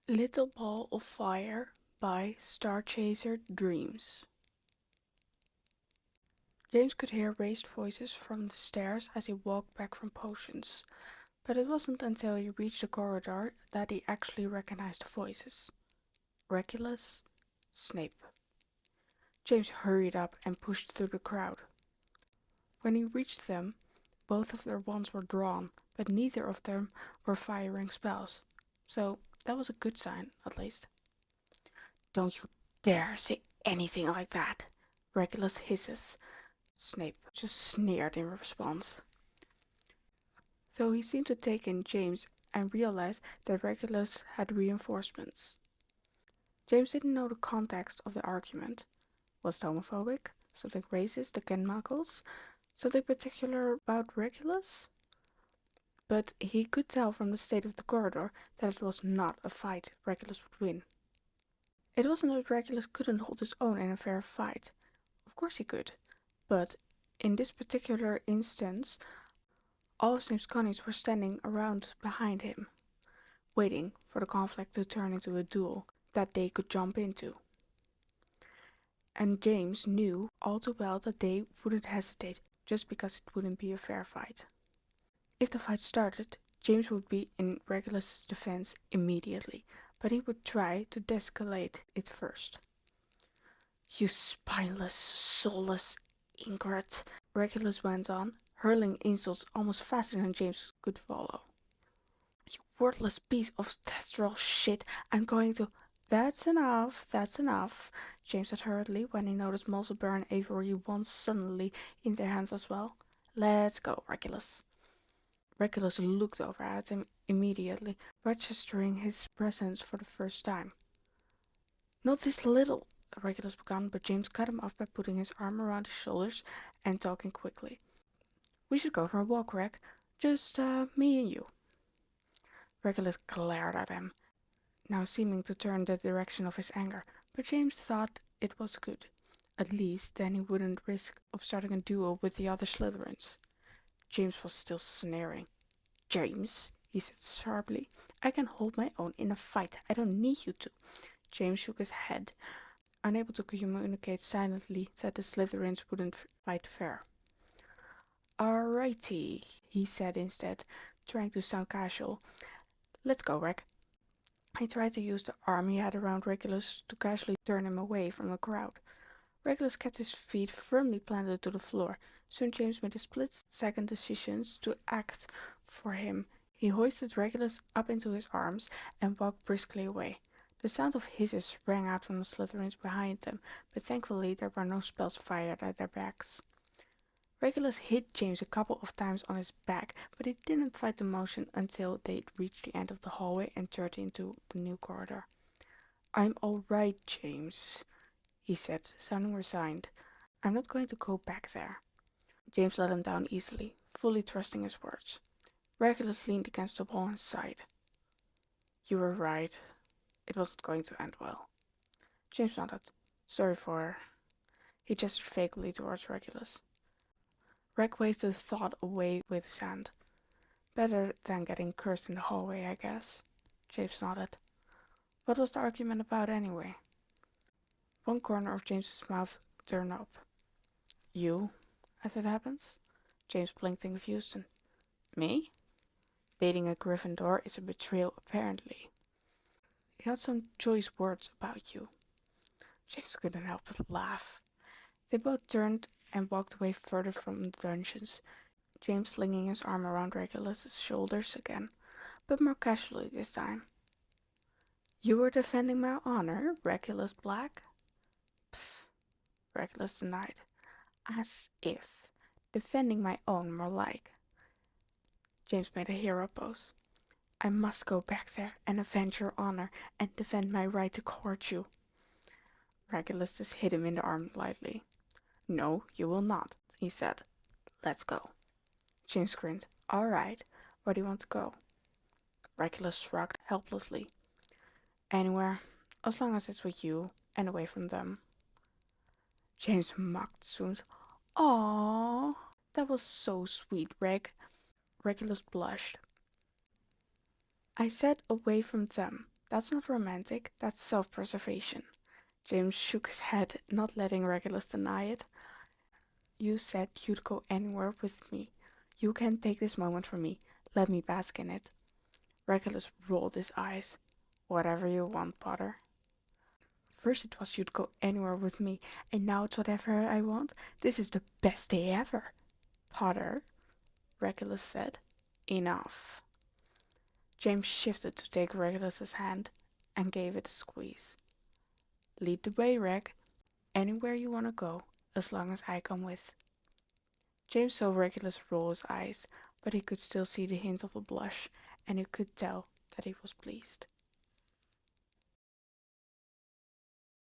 Little Ball of Fire by Starchaser-Dreams. James could hear raised voices from the stairs as he walked back from potions, but it wasn't until he reached the corridor that he actually recognized the voices. Regulus, Snape. James hurried up and pushed through the crowd. When he reached them, both of their wands were drawn, but neither of them were firing spells. So that was a good sign, at least. "Don't you dare say anything like that," Regulus hisses. Snape just sneered in response. Though he seemed to take in James and realize that Regulus had reinforcements. James didn't know the context of the argument. Was it homophobic? Something racist against Muggles? Something particular about Regulus? But he could tell from the state of the corridor that it was not a fight Regulus would win. It wasn't that Regulus couldn't hold his own in a fair fight. Of course he could. But in this particular instance, all of Snape's conies were standing around behind him, waiting for the conflict to turn into a duel that they could jump into. And James knew all too well that they wouldn't hesitate just because it wouldn't be a fair fight. If the fight started, James would be in Regulus' defense immediately, but he would try to de-escalate it first. "You spineless, soulless ingrate," Regulus went on, hurling insults almost faster than James could follow. "You worthless piece of testosterone shit, I'm going to—" That's enough, James said hurriedly when he noticed Mulciber and Avery wands suddenly in their hands as well. "Let's go, Regulus." Regulus looked over at him immediately, registering his presence for the first time. "Not this little," Regulus began, but James cut him off by putting his arm around his shoulders and talking quickly. "We should go for a walk, Reg. Just me and you." Regulus glared at him, now seeming to turn the direction of his anger, but James thought it was good. At least then he wouldn't risk of starting a duel with the other Slytherins. James was still sneering. "James," he said sharply, "I can hold my own in a fight. I don't need you to." James shook his head, unable to communicate silently that the Slytherins wouldn't fight fair. "Alrighty," he said instead, trying to sound casual. "Let's go, Reg." He tried to use the arm he had around Regulus to casually turn him away from the crowd. Regulus kept his feet firmly planted to the floor. Soon James made a split-second decision to act for him. He hoisted Regulus up into his arms and walked briskly away. The sound of hisses rang out from the Slytherins behind them, but thankfully there were no spells fired at their backs. Regulus hit James a couple of times on his back, but he didn't fight the motion until they'd reached the end of the hallway and turned into the new corridor. "I'm all right, James," he said, sounding resigned. "I'm not going to go back there." James let him down easily, fully trusting his words. Regulus leaned against the wall and sighed. "You were right. It wasn't going to end well." James nodded. "Sorry for—" He gestured vaguely towards Regulus. Reg waved the thought away with his hand. "Better than getting cursed in the hallway, I guess." James nodded. "What was the argument about anyway?" One corner of James's mouth turned up. "You, as it happens?" James blinked in confusion. "Me? Dating a Gryffindor is a betrayal, apparently. He had some choice words about you." James couldn't help but laugh. They both turned and walked away further from the dungeons, James slinging his arm around Regulus's shoulders again, but more casually this time. "You were defending my honor, Regulus Black?" "Pfft," Regulus denied. "As if. Defending my own, more like." James made a hero pose. "I must go back there and avenge your honor and defend my right to court you." Regulus just hit him in the arm lightly. "No, you will not," he said. "Let's go." James grinned. "All right, where do you want to go?" Regulus shrugged helplessly. "Anywhere, as long as it's with you and away from them." James mocked soon. "Aww, that was so sweet, Reg." Regulus blushed. "I said away from them. That's not romantic, that's self-preservation. James shook his head, not letting Regulus deny it. You said you'd go anywhere with me. You can't take this moment from me. Let me bask in it. Regulus rolled his eyes. Whatever you want, Potter. First it was you'd go anywhere with me, and now it's whatever I want. This is the best day ever. Potter, Regulus said. Enough. James shifted to take Regulus's hand and gave it a squeeze. Lead the way, Reg. Anywhere you want to go, as long as I come with. James saw Regulus roll his eyes, but he could still see the hint of a blush, and he could tell that he was pleased.